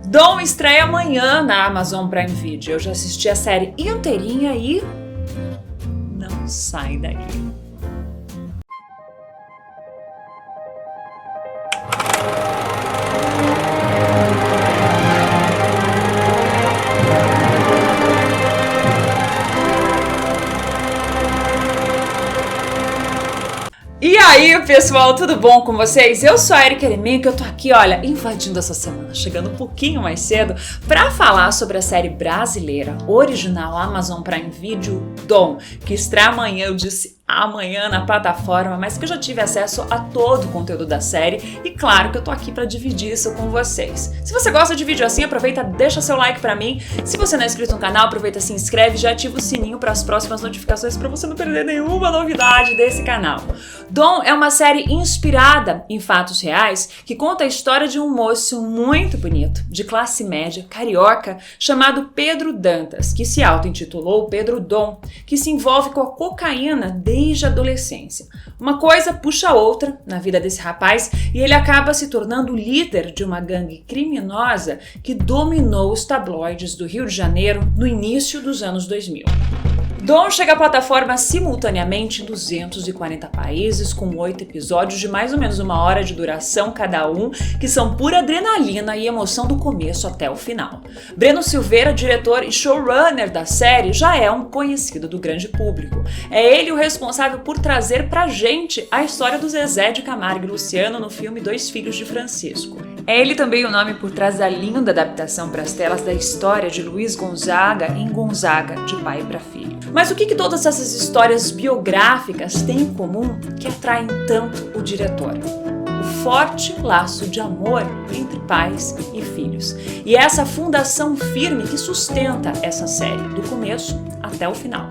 Dom estreia amanhã na Amazon Prime Video. Eu já assisti a série inteirinha e não sai daí. E aí, pessoal, tudo bom com vocês? Eu sou a Erika Eremenko, eu tô aqui, olha, invadindo essa semana, chegando um pouquinho mais cedo, pra falar sobre a série brasileira, original Amazon Prime Video, Dom, que estreia amanhã, eu disse amanhã na plataforma, mas que eu já tive acesso a todo o conteúdo da série e claro que eu tô aqui pra dividir isso com vocês. Se você gosta de vídeo assim, aproveita, deixa seu like pra mim. Se você não é inscrito no canal, aproveita, se inscreve e já ativa o sininho para as próximas notificações pra você não perder nenhuma novidade desse canal. Dom é uma série inspirada em fatos reais que conta a história de um moço muito bonito, de classe média, carioca, chamado Pedro Dantas, que se auto-intitulou Pedro Dom, que se envolve com a cocaína desde a adolescência. Uma coisa puxa a outra na vida desse rapaz e ele acaba se tornando o líder de uma gangue criminosa que dominou os tabloides do Rio de Janeiro no início dos anos 2000. Dom chega à plataforma simultaneamente em 240 países, com 8 episódios de mais ou menos 1 hora de duração cada um, que são pura adrenalina e emoção do começo até o final. Breno Silveira, diretor e showrunner da série, já é um conhecido do grande público. É ele o responsável por trazer pra gente a história do Zezé de Camargo e Luciano no filme Dois Filhos de Francisco. É ele também o nome por trás da linda adaptação para as telas da história de Luiz Gonzaga em Gonzaga, de pai para filho. Mas o que todas essas histórias biográficas têm em comum que atraem tanto o diretor? O forte laço de amor entre pais e filhos. E é essa fundação firme que sustenta essa série, do começo até o final.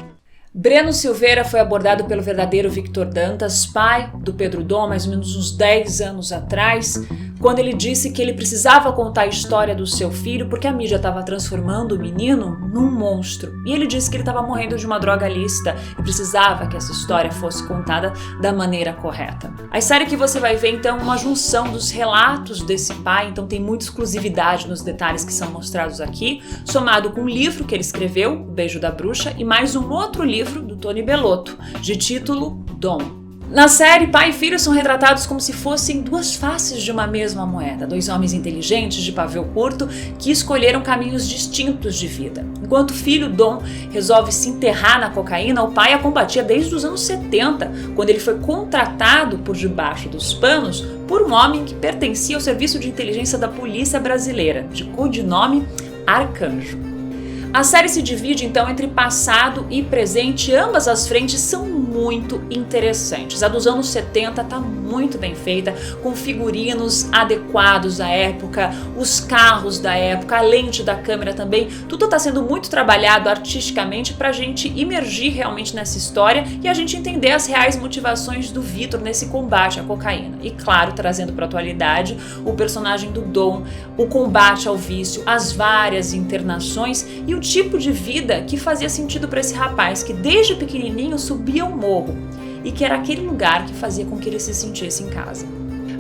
Breno Silveira foi abordado pelo verdadeiro Victor Dantas, pai do Pedro Dom, mais ou menos uns 10 anos atrás, quando ele disse que ele precisava contar a história do seu filho porque a mídia estava transformando o menino num monstro. E ele disse que ele estava morrendo de uma droga lícita e precisava que essa história fosse contada da maneira correta. A série que você vai ver, então, é uma junção dos relatos desse pai, então tem muita exclusividade nos detalhes que são mostrados aqui, somado com um livro que ele escreveu, O Beijo da Bruxa, e mais um outro livro do Tony Bellotto, de título Dom. Na série, pai e filho são retratados como se fossem duas faces de uma mesma moeda, dois homens inteligentes de pavio curto que escolheram caminhos distintos de vida. Enquanto o filho, Dom, resolve se enterrar na cocaína, o pai a combatia desde os anos 70, quando ele foi contratado por debaixo dos panos por um homem que pertencia ao serviço de inteligência da polícia brasileira, de codinome Arcanjo. A série se divide então entre passado e presente, ambas as frentes são muito interessantes. A dos anos 70 está muito bem feita, com figurinos adequados à época, os carros da época, a lente da câmera também, tudo está sendo muito trabalhado artisticamente para a gente imergir realmente nessa história e a gente entender as reais motivações do Vitor nesse combate à cocaína. E claro, trazendo para a atualidade o personagem do Dom, o combate ao vício, as várias internações e o tipo de vida que fazia sentido para esse rapaz que desde pequenininho subia o morro e que era aquele lugar que fazia com que ele se sentisse em casa.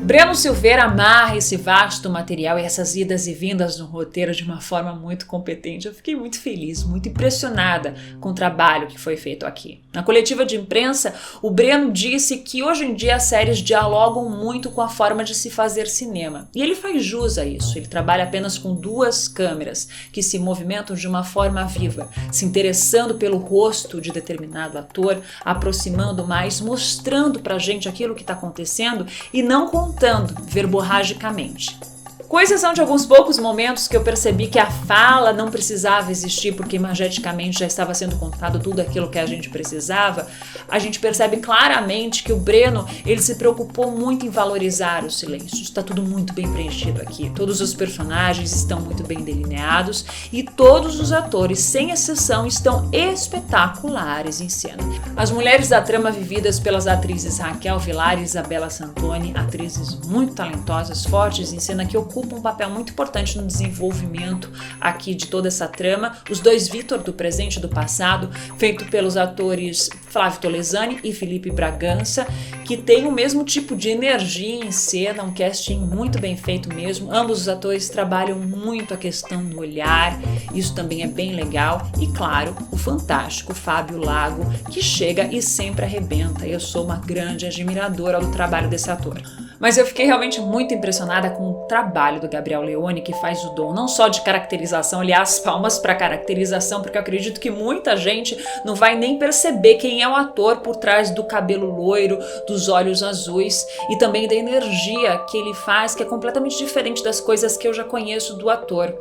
Breno Silveira amarra esse vasto material e essas idas e vindas no roteiro de uma forma muito competente. Eu fiquei muito feliz, muito impressionada com o trabalho que foi feito aqui. Na coletiva de imprensa, o Breno disse que hoje em dia as séries dialogam muito com a forma de se fazer cinema. E ele faz jus a isso. Ele trabalha apenas com 2 câmeras que se movimentam de uma forma viva, se interessando pelo rosto de determinado ator, aproximando mais, mostrando pra gente aquilo que está acontecendo e não contando verborragicamente. Com exceção de alguns poucos momentos que eu percebi que a fala não precisava existir porque imageticamente já estava sendo contado tudo aquilo que a gente precisava, a gente percebe claramente que o Breno ele se preocupou muito em valorizar os silêncios. Está tudo muito bem preenchido aqui. Todos os personagens estão muito bem delineados e todos os atores, sem exceção, estão espetaculares em cena. As mulheres da trama vividas pelas atrizes Raquel Villar e Isabela Santoni, atrizes muito talentosas, fortes em cena que ocupam ocupa um papel muito importante no desenvolvimento aqui de toda essa trama. Os dois Vitor, do presente e do passado, feito pelos atores Flávio Tolesani e Felipe Bragança, que tem o mesmo tipo de energia em cena, um casting muito bem feito mesmo. Ambos os atores trabalham muito a questão do olhar, isso também é bem legal. E claro, o fantástico Fábio Lago, que chega e sempre arrebenta. Eu sou uma grande admiradora do trabalho desse ator. Mas eu fiquei realmente muito impressionada com o trabalho do Gabriel Leone, que faz o Dom, não só de caracterização, aliás, palmas para caracterização, porque eu acredito que muita gente não vai nem perceber quem é o ator por trás do cabelo loiro, dos olhos azuis e também da energia que ele faz, que é completamente diferente das coisas que eu já conheço do ator.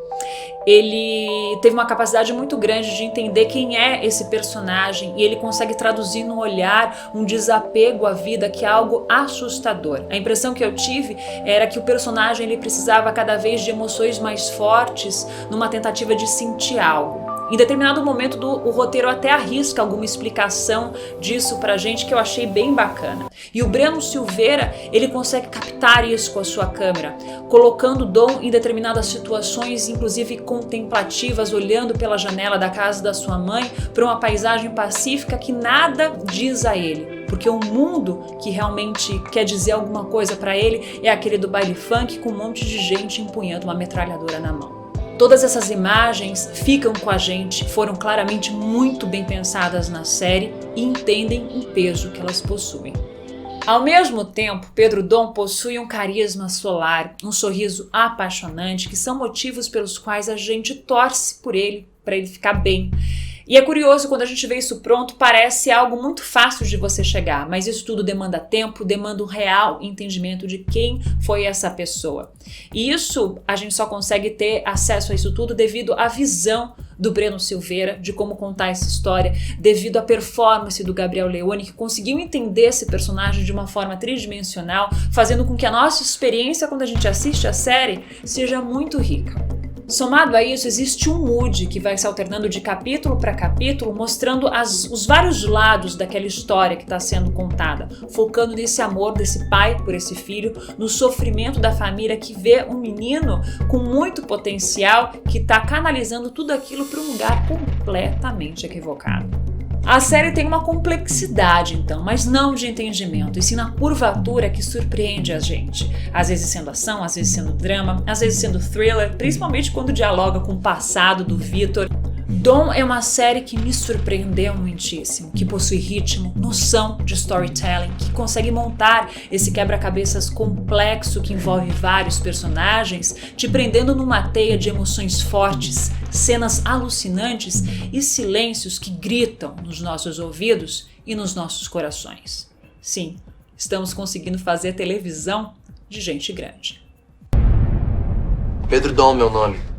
Ele teve uma capacidade muito grande de entender quem é esse personagem e ele consegue traduzir no olhar um desapego à vida que é algo assustador. A impressão que eu tive era que o personagem ele precisava cada vez de emoções mais fortes numa tentativa de sentir algo. Em determinado momento o roteiro até arrisca alguma explicação disso pra gente que eu achei bem bacana. E o Breno Silveira, ele consegue captar isso com a sua câmera, colocando o Dom em determinadas situações, inclusive contemplativas, olhando pela janela da casa da sua mãe para uma paisagem pacífica que nada diz a ele. Porque o mundo que realmente quer dizer alguma coisa pra ele é aquele do baile funk com um monte de gente empunhando uma metralhadora na mão. Todas essas imagens ficam com a gente, foram claramente muito bem pensadas na série e entendem o peso que elas possuem. Ao mesmo tempo, Pedro Dom possui um carisma solar, um sorriso apaixonante, que são motivos pelos quais a gente torce por ele, para ele ficar bem. E é curioso, quando a gente vê isso pronto, parece algo muito fácil de você chegar, mas isso tudo demanda tempo, demanda um real entendimento de quem foi essa pessoa. E isso, a gente só consegue ter acesso a isso tudo devido à visão do Breno Silveira, de como contar essa história, devido à performance do Gabriel Leone, que conseguiu entender esse personagem de uma forma tridimensional, fazendo com que a nossa experiência quando a gente assiste a série seja muito rica. Somado a isso, existe um mood que vai se alternando de capítulo para capítulo, mostrando os vários lados daquela história que está sendo contada, focando nesse amor desse pai por esse filho, no sofrimento da família que vê um menino com muito potencial que está canalizando tudo aquilo para um lugar completamente equivocado. A série tem uma complexidade, então, mas não de entendimento, e sim na curvatura que surpreende a gente. Às vezes sendo ação, às vezes sendo drama, às vezes sendo thriller, principalmente quando dialoga com o passado do Vitor. Dom é uma série que me surpreendeu muitíssimo, que possui ritmo, noção de storytelling, que consegue montar esse quebra-cabeças complexo que envolve vários personagens, te prendendo numa teia de emoções fortes, cenas alucinantes e silêncios que gritam nos nossos ouvidos e nos nossos corações. Sim, estamos conseguindo fazer televisão de gente grande. Pedro Dom, meu nome.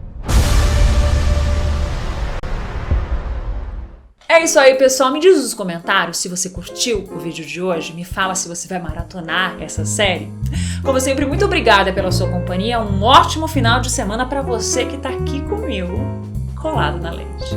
É isso aí, pessoal. Me diz nos comentários se você curtiu o vídeo de hoje. Me fala se você vai maratonar essa série. Como sempre, muito obrigada pela sua companhia. Um ótimo final de semana para você que tá aqui comigo, colado na lente.